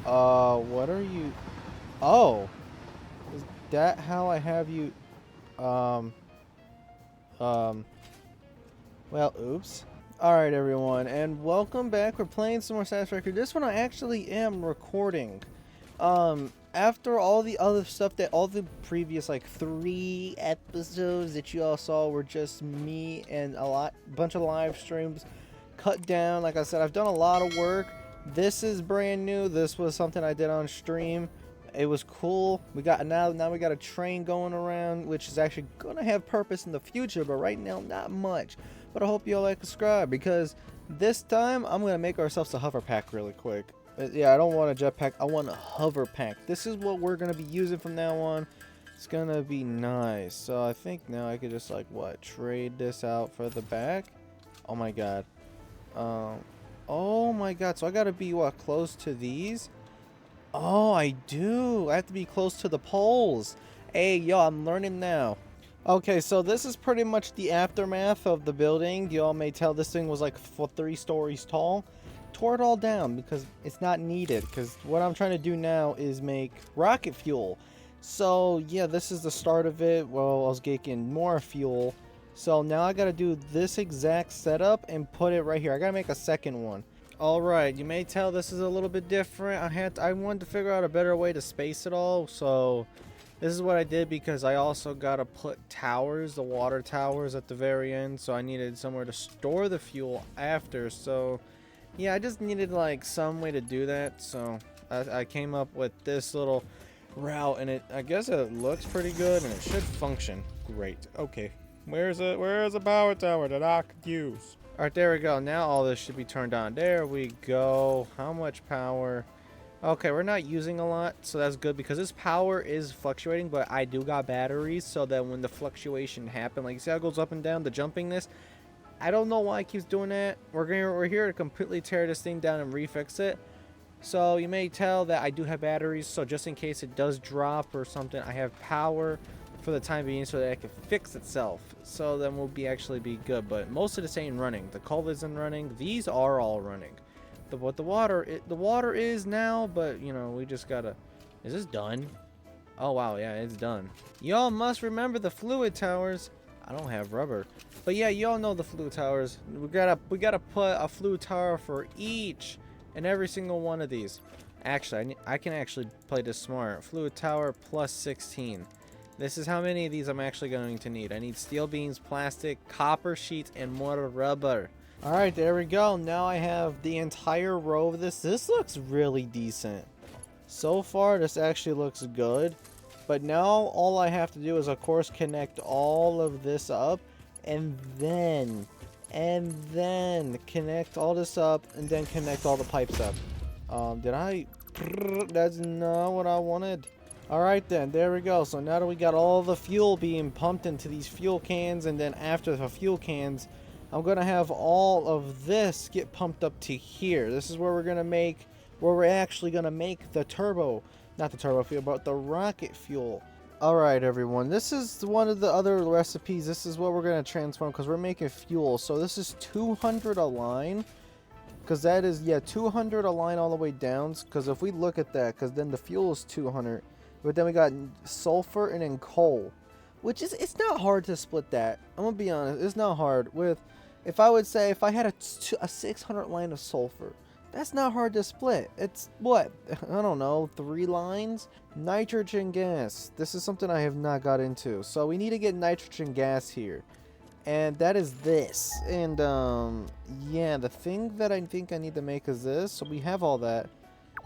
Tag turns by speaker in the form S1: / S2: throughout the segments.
S1: What are you? Oh, is that how I have you? Um, um, well, oops. Alright, everyone, and welcome back. We're playing some more Satisfactory. This one I actually am recording. After all the other stuff that all the previous, like, 3 episodes that you all saw were just me and bunch of live streams cut down. Like I said, I've done a lot of work. This is brand new. This was something I did on stream. It was cool. We got now we got a train going around, which is actually gonna have purpose in the future, but right now not much. But I hope you all like subscribe, because this time I'm gonna make ourselves a hover pack really quick. Yeah, I don't want a jetpack. I want a hover pack. This is what we're gonna be using from now on. It's gonna be nice. So I think now I could just like trade this out for the back. Oh my god. Oh my god. So I gotta be close to these. Oh, I do. I have to be close to the poles. Hey, yo, I'm learning now. Okay, so this is pretty much the aftermath of the building. Y'all may tell this thing was like 3 stories tall. Tore it all down because it's not needed. Because what I'm trying to do now is make rocket fuel. So, yeah, this is the start of it. Well, I was getting more fuel. So now I got to do this exact setup and put it right here. I got to make a second one. Alright, you may tell this is a little bit different. I wanted to figure out a better way to space it all, so this is what I did, because I also gotta put towers, the water towers at the very end, so I needed somewhere to store the fuel after. So yeah, I just needed like some way to do that, so I came up with this little route, and I guess it looks pretty good and it should function great. Okay, where's a power tower that I could use? Alright, there we go. Now all this should be turned on. There we go. How much power? Okay, we're not using a lot, so that's good, because this power is fluctuating, but I do got batteries, so that when the fluctuation happens, like, you see how it goes up and down, the jumping this? I don't know why it keeps doing that. We're here to completely tear this thing down and refix it. So you may tell that I do have batteries, so just in case it does drop or something, I have power for the time being, so that it can fix itself. So then we'll actually be good. But most of this ain't running. The cove isn't running. These are all running. The water is now, but you know, we just gotta. Is this done? Oh wow, yeah, it's done. Y'all must remember the fluid towers. I don't have rubber, but yeah, y'all know the fluid towers. We gotta put a fluid tower for each and every single one of these. Actually, I can actually play this smart. Fluid tower plus 16. This is how many of these I'm actually going to need. I need steel beams, plastic, copper sheets, and more rubber. Alright, there we go. Now I have the entire row of this. This looks really decent. So far, this actually looks good. But now, all I have to do is, of course, connect all of this up. And then connect all this up. And then connect all the pipes up. That's not what I wanted. Alright then, there we go. So now that we got all the fuel being pumped into these fuel cans, and then after the fuel cans, I'm going to have all of this get pumped up to here. This is where we're actually going to make the turbo, not the turbo fuel, but the rocket fuel. Alright everyone, this is one of the other recipes. This is what we're going to transform, because we're making fuel. So this is 200 a line. Because that is, yeah, 200 a line all the way down. Because if we look at that, because then the fuel is 200. But then we got sulfur and then coal, which is, it's not hard to split that. I'm gonna be honest, it's not hard. If I would say, if I had a 600 line of sulfur, that's not hard to split. It's what, I don't know, 3 lines. Nitrogen gas. This is something I have not got into. So we need to get nitrogen gas here, and that is this. And yeah, the thing that I think I need to make is this. So we have all that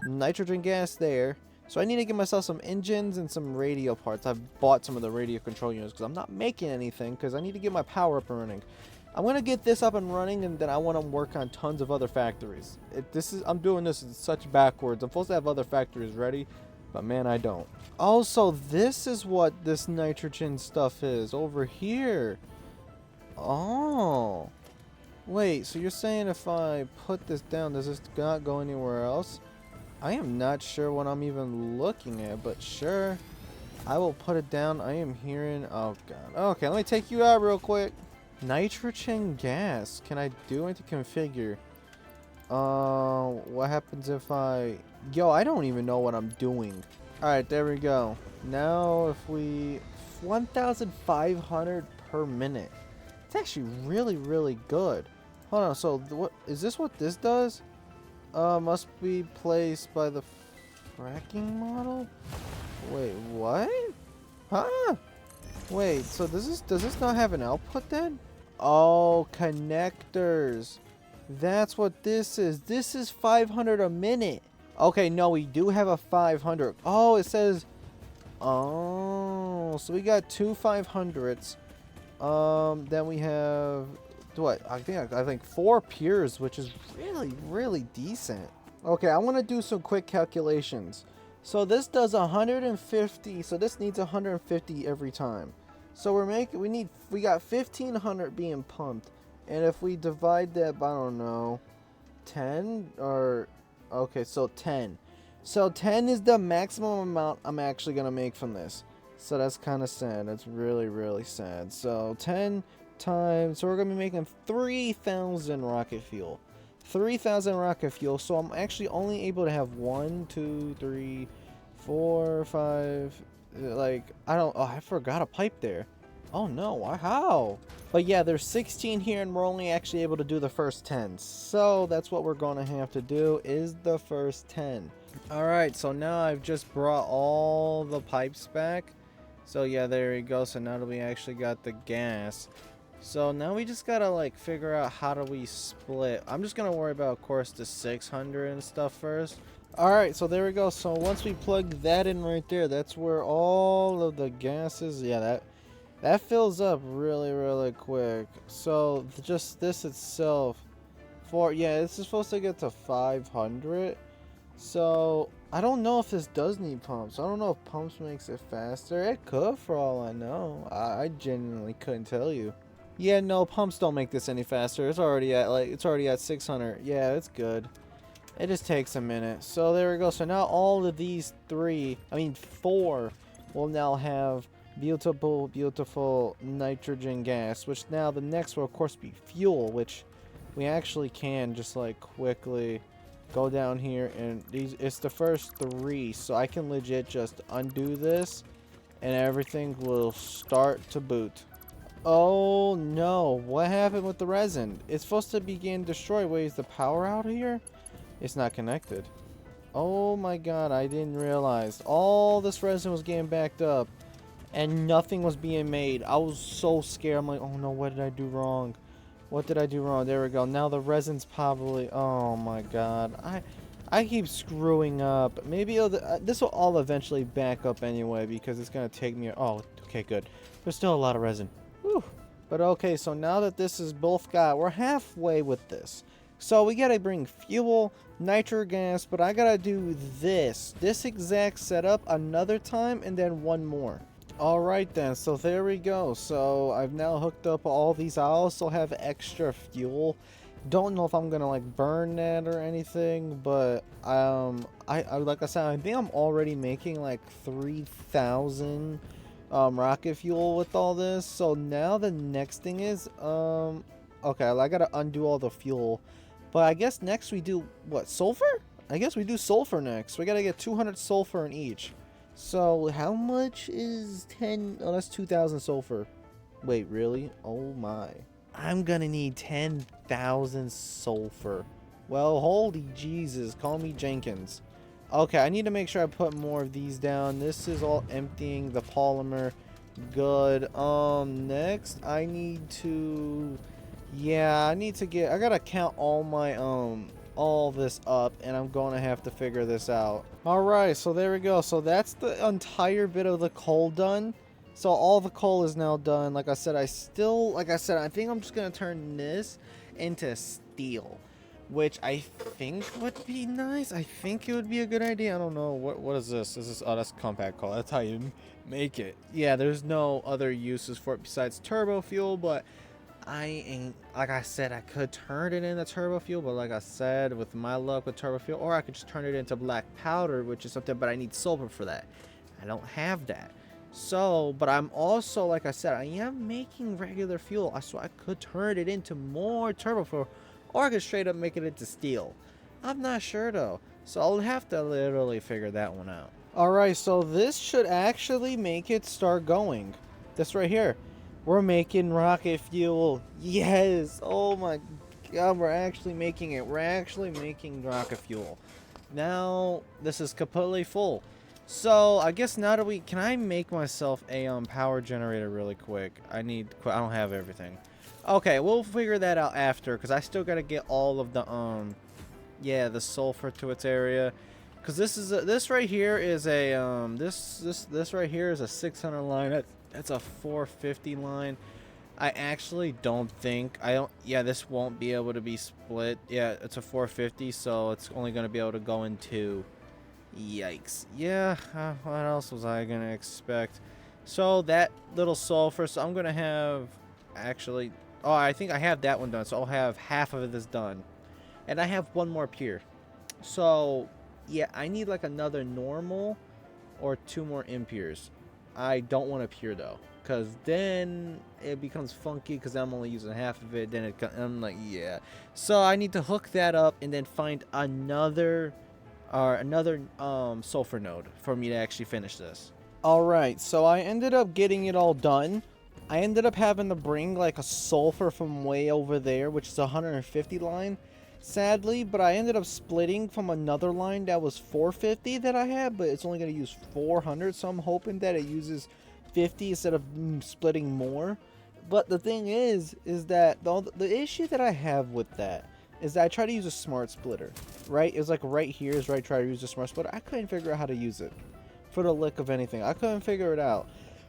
S1: nitrogen gas there. So I need to get myself some engines and some radio parts. I've bought some of the radio control units because I'm not making anything, because I need to get my power up and running. I'm going to get this up and running, and then I want to work on tons of other factories. I'm doing this in such backwards. I'm supposed to have other factories ready, but man, I don't. Also, this is what this nitrogen stuff is over here. Oh. Wait, so you're saying if I put this down, does this not go anywhere else? I am not sure what I'm even looking at, but sure. I will put it down. I am hearing... Oh, God. Okay, let me take you out real quick. Nitrogen gas. Can I do anything to configure? What happens if I... Yo, I don't even know what I'm doing. Alright, there we go. Now if we... 1,500 per minute. It's actually really, really good. Hold on, so what is this what this does? Must be placed by the fracking model? Wait, what? Huh? Wait, so does this not have an output then? Oh, connectors. That's what this is. This is 500 a minute. Okay, no, we do have a 500. Oh, it says... Oh, so we got two 500s. Then we have... What? I think 4 pures, which is really, really decent. Okay, I want to do some quick calculations. So this does 150. So this needs 150 every time. So we got 1,500 being pumped. And if we divide that by, I don't know, 10 or... Okay, so 10. So 10 is the maximum amount I'm actually going to make from this. So that's kind of sad. That's really, really sad. So 10 times... So we're going to be making 3,000 rocket fuel. 3,000 rocket fuel. So I'm actually only able to have 1, 2, 3, 4, 5... Like, I don't... Oh, I forgot a pipe there. Oh no, how? But yeah, there's 16 here and we're only actually able to do the first 10. So that's what we're going to have to do, is the first 10. Alright, so now I've just brought all the pipes back. So yeah, there we go. So now that we actually got the gas. So now we just gotta like figure out how do we split. I'm just gonna worry about, of course, the 600 and stuff first. Alright, so there we go. So once we plug that in right there, that's where all of the gases, yeah, that fills up really, really quick. So just this itself, this is supposed to get to 500. So I don't know if this does need pumps. I don't know if pumps makes it faster. It could, for all I know. I genuinely couldn't tell you. Yeah, no, pumps don't make this any faster. It's already at 600. Yeah, it's good. It just takes a minute. So there we go. So now all of these 4 will now have beautiful, beautiful nitrogen gas, which now the next will of course be fuel, which we actually can just like quickly go down here, and it's the first 3, so I can legit just undo this and everything will start to boot. Oh no, what happened with the resin? It's supposed to begin destroy. Wait, is the power out here? It's not connected. Oh my god, I didn't realize all this resin was getting backed up and nothing was being made. I was so scared. I'm like, oh no, what did I do wrong? What did I do wrong? There we go. Now the resin's probably... Oh my god. I keep screwing up. Maybe this will all eventually back up anyway because it's going to take me... Oh, okay, good. There's still a lot of resin. Whew. But okay, so now that this is both got... We're halfway with this. So we got to bring fuel, nitro gas, but I got to do this exact setup another time and then one more. Alright then, so there we go. So I've now hooked up all these. I also have extra fuel. Don't know if I'm gonna like burn that or anything, but I like I said, I think I'm already making like 3,000 rocket fuel with all this. So now the next thing is okay, I gotta undo all the fuel, but I guess next we do what, sulfur? I guess we do sulfur next. We gotta get 200 sulfur in each. So how much is 10? Oh, that's 2,000 sulfur. Wait, really? Oh my. I'm gonna need 10,000 sulfur. Well, holy Jesus, call me Jenkins. Okay, I need to make sure I put more of these down. This is all emptying the polymer. Good. Next I need to... Yeah, I gotta count all my, all this up, and I'm gonna have to figure this out. Alright, so there we go. So that's the entire bit of the coal done. So all the coal is now done. Like I said, I think I'm just gonna turn this into steel, which I think would be nice. I think it would be a good idea. I don't know. What is this? Oh, that's compact coal. That's how you make it. Yeah, there's no other uses for it besides turbo fuel, but like I said, I could turn it into turbo fuel, but like I said, with my luck with turbo fuel, or I could just turn it into black powder, which is something, but I need sulfur for that. I don't have that. So, but I'm also, like I said, I am making regular fuel, so I could turn it into more turbo fuel, or I could straight up make it into steel. I'm not sure though, so I'll have to literally figure that one out. Alright, so this should actually make it start going. This right here. We're making rocket fuel. Yes! Oh my god, we're actually making it. We're actually making rocket fuel. Now, this is completely full. So, I guess now that can I make myself a power generator really quick? I don't have everything. Okay, we'll figure that out after, because I still gotta get all of the, yeah, the sulfur to its area. Because this right here is a, this right here is a 600 line. That's a 450 line. I actually don't think, yeah, this won't be able to be split. Yeah, it's a 450, so it's only going to be able to go in two. Yikes. Yeah, what else was I going to expect? So that little sulfur, so I'm going to have, actually, oh, I think I have that one done, so I'll have half of this done. And I have one more pier. So, yeah, I need like another normal or 2 more impiers. I don't want a pier though, because then it becomes funky because I'm only using half of it. Then I'm like, yeah. So I need to hook that up and then find another sulfur node for me to actually finish this. Alright, so I ended up getting it all done. I ended up having to bring like a sulfur from way over there, which is a 150 line. Sadly, but I ended up splitting from another line that was 450 that I had, but it's only going to use 400, so I'm hoping that it uses 50 instead of splitting more. But the thing is that the issue that I have with that is that I try to use a smart splitter, right? It was like right here is where I try to use a smart splitter. I couldn't figure out how to use it for the lick of anything. I couldn't figure it out.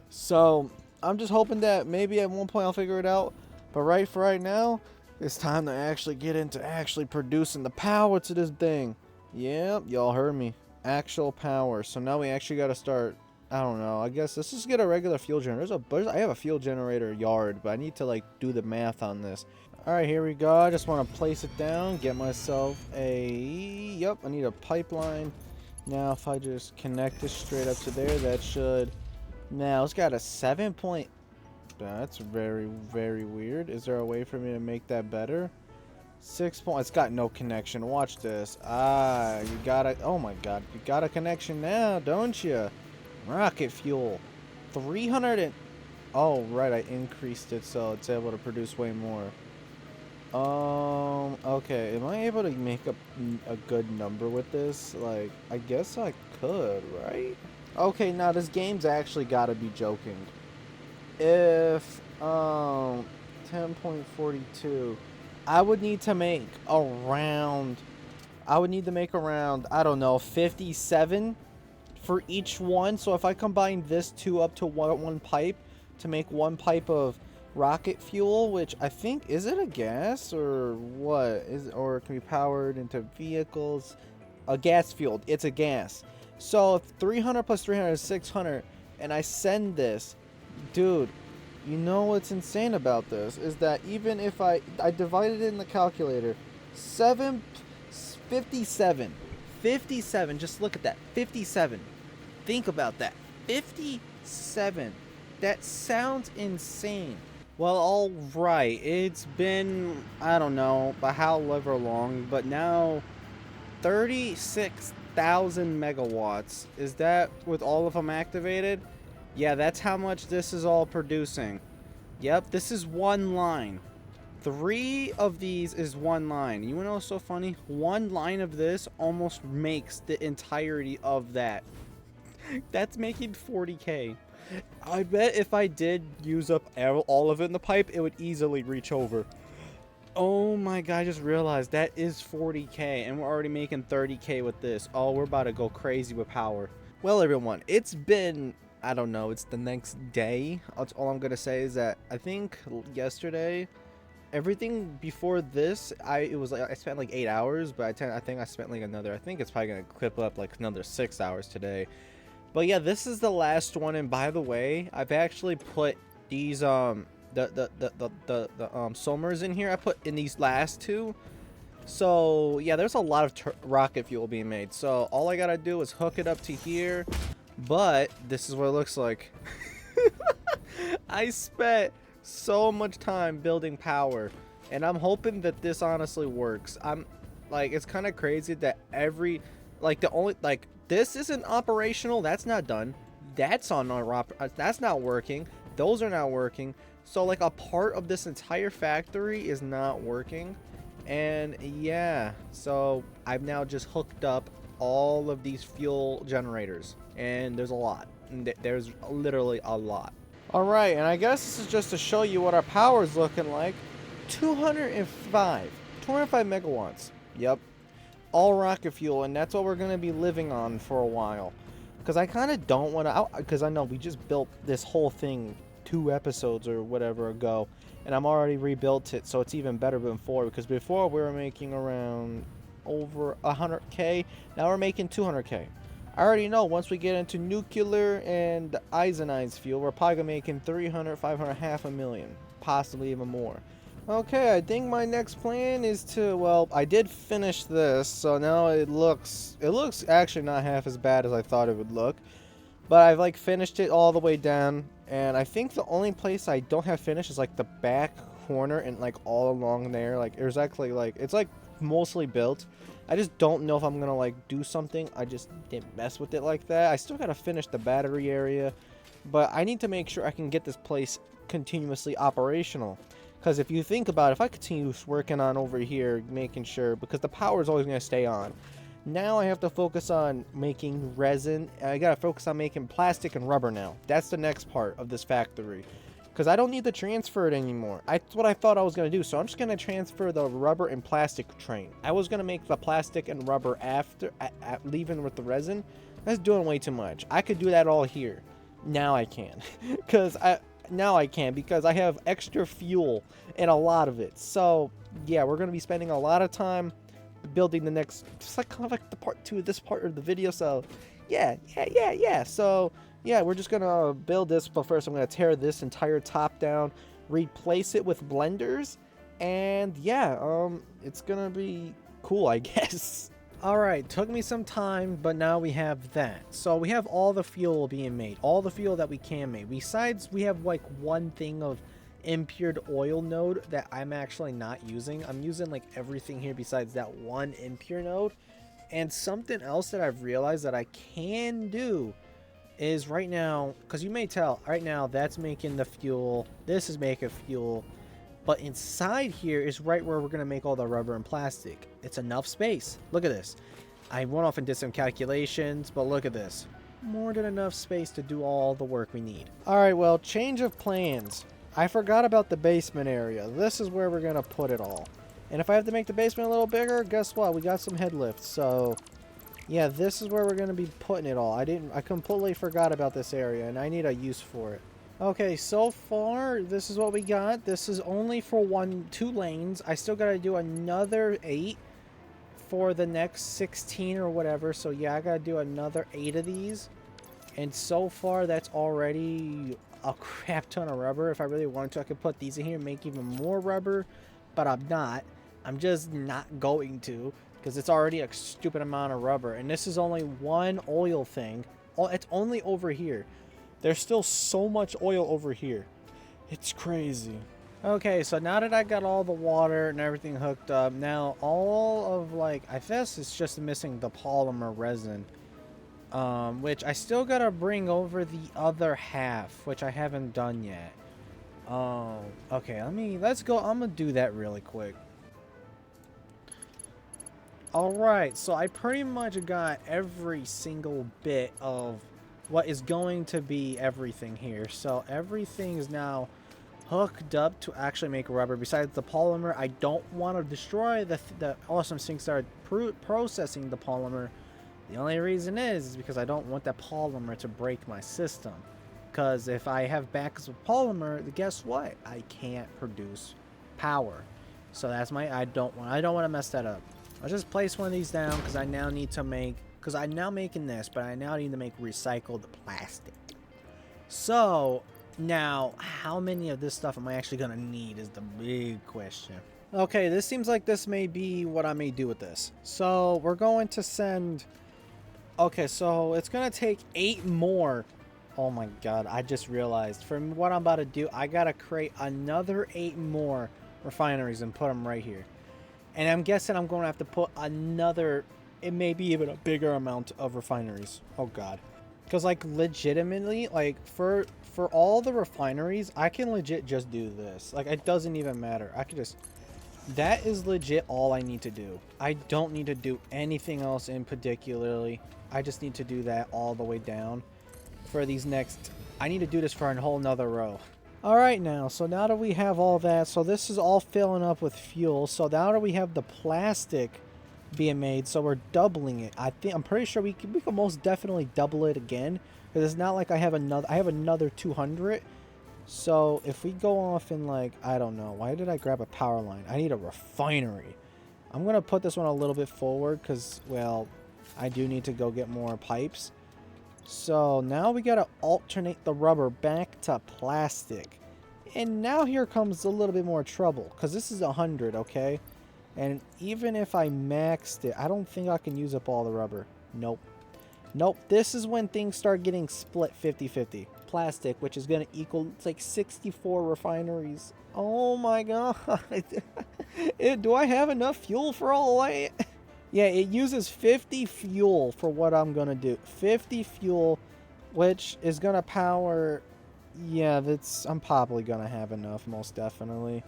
S1: So I'm just hoping that maybe at one point I'll figure it out. But for right now, it's time to actually get into actually producing the power to this thing. Yep, y'all heard me. Actual power. So now we actually got to start, I don't know, I guess let's just get a regular fuel generator. I have a fuel generator yard, but I need to like do the math on this. Alright, here we go. I just want to place it down, get myself yep, I need a pipeline. Now if I just connect this straight up to there, that should, now it's got a 7 point. That's very, very weird. Is there a way for me to make that better? 6 points. It's got no connection. Watch this. Ah, you got a, oh my god, you got a connection now, don't you? Rocket fuel. 300 and, oh right, I increased it so it's able to produce way more. Okay, am I able to make a good number with this? Like, I guess I could, right? Okay, now this game's actually gotta be joking. If 10.42, I would need to make around, I don't know, 57 for each one. So if I combine this two up to one pipe to make one pipe of rocket fuel, which I think, is it a gas or what is, or it can be powered into vehicles, a gas fueled, it's a gas. So 300 plus 300 is 600, and I send this. Dude, you know what's insane about this is that even if I divided it in the calculator, 57, just look at that, 57, think about that, 57, that sounds insane. Well, alright, it's been, I don't know, by however long, but now 36,000 megawatts, is that with all of them activated? Yeah, that's how much this is all producing. Yep, this is one line. 3 of these is one line. You know what's so funny? One line of this almost makes the entirety of that. That's making 40k. I bet if I did use up all of it in the pipe, it would easily reach over. Oh my god, I just realized that is 40k, and we're already making 30k with this. Oh, we're about to go crazy with power. Well, everyone, it's been, I don't know, it's the next day. That's all I'm gonna say is that I think yesterday, everything before this, I spent like 8 hours, but I think I spent like another, I think it's probably gonna clip up like another 6 hours today. But yeah, this is the last one, and by the way, I've actually put these the Somers in here. I put in these last two. So yeah, there's a lot of rocket fuel being made. So all I gotta do is hook it up to here. But this is what it looks like. I spent so much time building power. And I'm hoping that this honestly works. I'm like, it's kind of crazy that this isn't operational. That's not done. That's that's not working. Those are not working. So like a part of this entire factory is not working. And yeah, so I've now just hooked up all of these fuel generators, and there's a lot. There's literally a lot. All right, and I guess this is just to show you what our power is looking like. 205 megawatts. Yep, all rocket fuel, and that's what we're gonna be living on for a while. Because I kind of don't want to, because I know we just built this whole thing 2 episodes or whatever ago, and I'm already rebuilt it, so it's even better than before. Because before we were making around over 100k, now we're making 200k. I already know once we get into nuclear and ionized fuel, we're probably making 300, 500, half a million, possibly even more. Okay, I think my next plan is to, well, I did finish this, so now it looks actually not half as bad as I thought it would look. But I've like finished it all the way down, and I think the only place I don't have finished is like the back corner and like all along there. Like there's actually like, it's like mostly built. I just don't know if I'm gonna like do something. I just didn't mess with it like that. I still gotta finish the battery area, but I need to make sure I can get this place continuously operational. Because if you think about it, if I continue working on over here, making sure, because the power is always going to stay on. Now I have to focus on making resin. I got to focus on making plastic and rubber now. That's the next part of this factory. Because I don't need to transfer it anymore. That's what I thought I was going to do. So I'm just going to transfer the rubber and plastic train. I was going to make the plastic and rubber after leaving with the resin. That's doing way too much. I could do that all here. Now I can. Now I can because I have extra fuel and a lot of it. So yeah, we're going to be spending a lot of time building the next, just like kind of like the part 2 of this part of the video. So yeah. So yeah, we're just going to build this, but first I'm going to tear this entire top down, replace it with blenders, and yeah, it's going to be cool, I guess. Alright, took me some time, but now we have that. So we have all the fuel being made, all the fuel that we can make. Besides, we have like one thing of impure oil node that I'm actually not using. I'm using like everything here besides that one impure node. And something else that I've realized that I can do is right now, because you may tell, right now that's making the fuel, this is making fuel. But inside here is right where we're going to make all the rubber and plastic. It's enough space. Look at this. I went off and did some calculations, but look at this. More than enough space to do all the work we need. Alright, well, change of plans. I forgot about the basement area. This is where we're going to put it all. And if I have to make the basement a little bigger, guess what? We got some head lifts. So, yeah, this is where we're going to be putting it all. I completely forgot about this area, and I need a use for it. Okay, so far, this is what we got. This is only for 2 lanes. I still gotta do another 8 for the next 16 or whatever. So yeah, I gotta do another 8 of these. And so far, that's already a crap ton of rubber. If I really wanted to, I could put these in here and make even more rubber. But I'm not. I'm just not going to, because it's already a stupid amount of rubber. And this is only one oil thing. It's only over here. There's still so much oil over here. It's crazy. Okay, so now that I got all the water and everything hooked up, now all of like, I guess it's just missing the polymer resin. Which I still gotta bring over the other half, which I haven't done yet. Okay, let's go. I'm gonna do that really quick. Alright, so I pretty much got every single bit of what is going to be everything here. So everything is now hooked up to actually make rubber. Besides the polymer, I don't want to destroy the awesome things that are processing the polymer. The only reason is because I don't want that polymer to break my system. Because if I have backups of polymer, guess what? I can't produce power. So that's I don't want to mess that up. I'll just place one of these down because I now need to make, because I'm now making this, but I now need to make recycled plastic. So now, how many of this stuff am I actually going to need is the big question. Okay, this seems like this may be what I may do with this. So we're going to send, okay, so it's going to take 8 more. Oh my god, I just realized from what I'm about to do, I got to create another 8 more refineries and put them right here. And I'm guessing I'm going to have to put another, it may be even a bigger amount of refineries. Oh god. Because like legitimately, like for all the refineries, I can legit just do this. Like it doesn't even matter. I could just, that is legit all I need to do. I don't need to do anything else in particularly. I just need to do that all the way down for these next, I need to do this for a whole nother row. Alright now, so now that we have all that, so this is all filling up with fuel. So now that we have the plastic being made, so we're doubling it. I'm pretty sure we can most definitely double it again. Because it's not like I have another 200. So if we go off in like, I don't know, why did I grab a power line? I need a refinery. I'm going to put this one a little bit forward because, well, I do need to go get more pipes. So now we got to alternate the rubber back to plastic. And now here comes a little bit more trouble because this is 100, okay? And even if I maxed it, I don't think I can use up all the rubber. Nope. Nope. This is when things start getting split 50-50. Plastic, which is going to equal, it's like 64 refineries. Oh my god. Do I have enough fuel for all of it? Yeah, it uses 50 fuel for what I'm going to do. 50 fuel, which is going to power, yeah, I'm probably going to have enough, most definitely.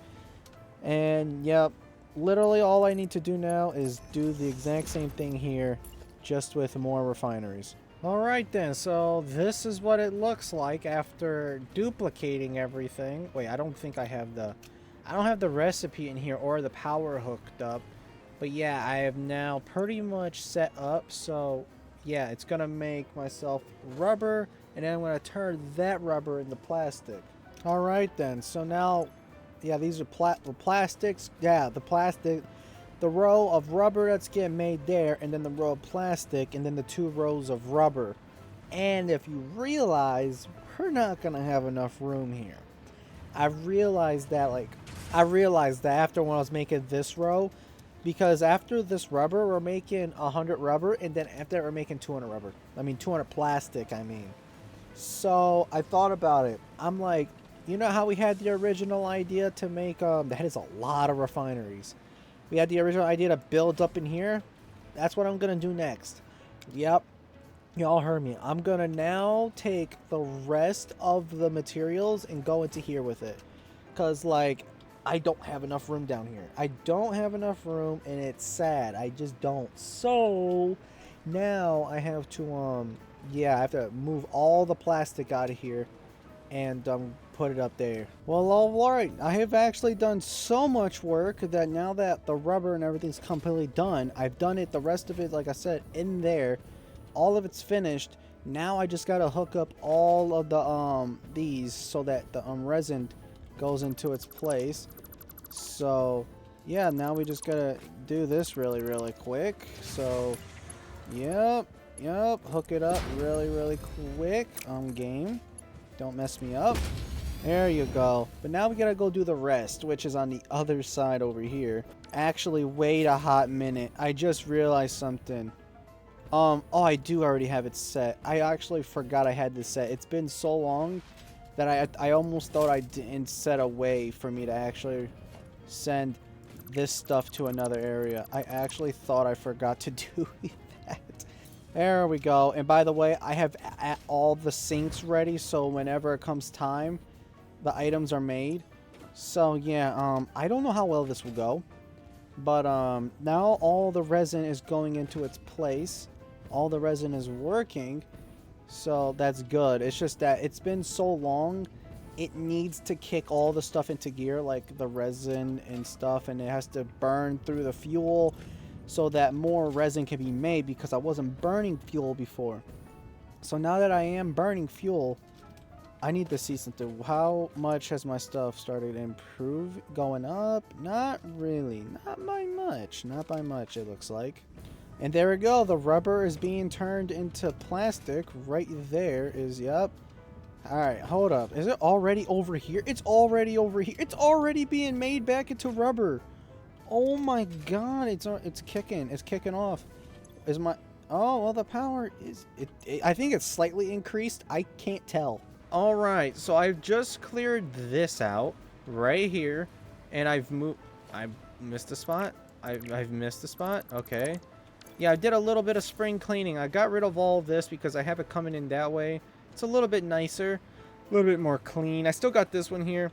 S1: And, yep, literally all I need to do now is do the exact same thing here, just with more refineries. Alright then, so this is what it looks like after duplicating everything. Wait, I don't think I have the recipe in here or the power hooked up. But yeah, I have now pretty much set up, so yeah, it's gonna make myself rubber, and then I'm gonna turn that rubber into plastic. Alright then, so now, yeah, these are the plastics, yeah, the row of rubber that's getting made there, and then the row of plastic, and then the 2 rows of rubber. And if you realize, we're not gonna have enough room here. I realized that after when I was making this row, because after this rubber, we're making 100 rubber, and then after that, we're making 200 rubber. I mean, 200 plastic, I mean. So, I thought about it. I'm like, you know how we had the original idea to make, that is a lot of refineries. We had the original idea to build up in here. That's what I'm going to do next. Yep. Y'all heard me. I'm going to now take the rest of the materials and go into here with it. Because, like, I don't have enough room down here. I don't have enough room, and it's sad. I just don't. So, now I have to, yeah, I have to move all the plastic out of here and, put it up there. Well, alright. I have actually done so much work that now that the rubber and everything's completely done, I've done it, the rest of it, like I said, in there. All of it's finished. Now I just gotta hook up all of the, these so that the, resin goes into its place. So yeah, now we just gotta do this really quick. So yep, hook it up really quick. Game, don't mess me up. There you go. But now we gotta go do the rest, which is on the other side over here. Actually, wait a hot minute, I just realized something. Oh, I do already have it set. I actually forgot I had this set. It's been so long that I almost thought I didn't set a way for me to actually send this stuff to another area. I actually thought I forgot to do that. There we go. And by the way, I have all the sinks ready, so whenever it comes time, the items are made. So yeah, I don't know how well this will go, but now all the resin is going into its place. All the resin is working, so that's good. It's just that it's been so long, it needs to kick all the stuff into gear, like the resin and stuff, and it has to burn through the fuel so that more resin can be made, because I wasn't burning fuel before. So now that I am burning fuel, I need to see something. How much has my stuff started to improve? Going up? Not really. Not by much. Not by much, it looks like. And there we go. The rubber is being turned into plastic. Right there is, yep. Alright, hold up. Is it already over here? It's already over here. It's already being made back into rubber. Oh my god. It's kicking. It's kicking off. Is my... Oh, well, the power is... I think it's slightly increased. I can't tell. Alright, so I've just cleared this out right here. And I missed a spot. I've missed a spot. Okay. Yeah, I did a little bit of spring cleaning. I got rid of all of this because I have it coming in that way. It's a little bit nicer, a little bit more clean. I still got this one here.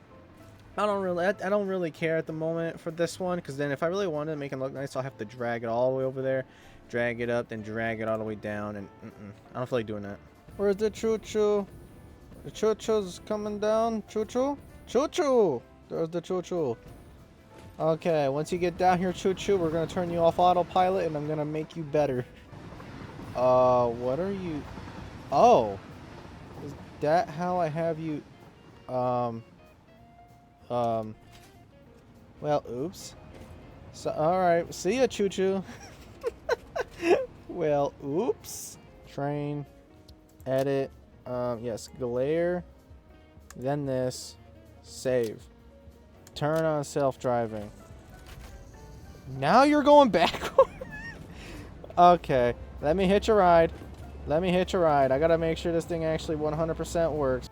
S1: I don't really care at the moment for this one, because then if I really wanted to make it look nice, I'll have to drag it all the way over there, drag it up, then drag it all the way down, and I don't feel like doing that. Where's the choo-choo? The choo-choo's coming down. Choo-choo? Choo-choo! There's the choo-choo. Okay, once you get down here, choo-choo, we're gonna turn you off autopilot, and I'm gonna make you better. What are you... Oh! Is that how I have you... Well, oops. So, alright, see ya, choo-choo. Well, oops. Train. Edit. Yes, glare. Then this. Save. Turn on self-driving. Now you're going backward? Okay, let me hitch a ride. Let me hitch a ride. I gotta make sure this thing actually 100% works.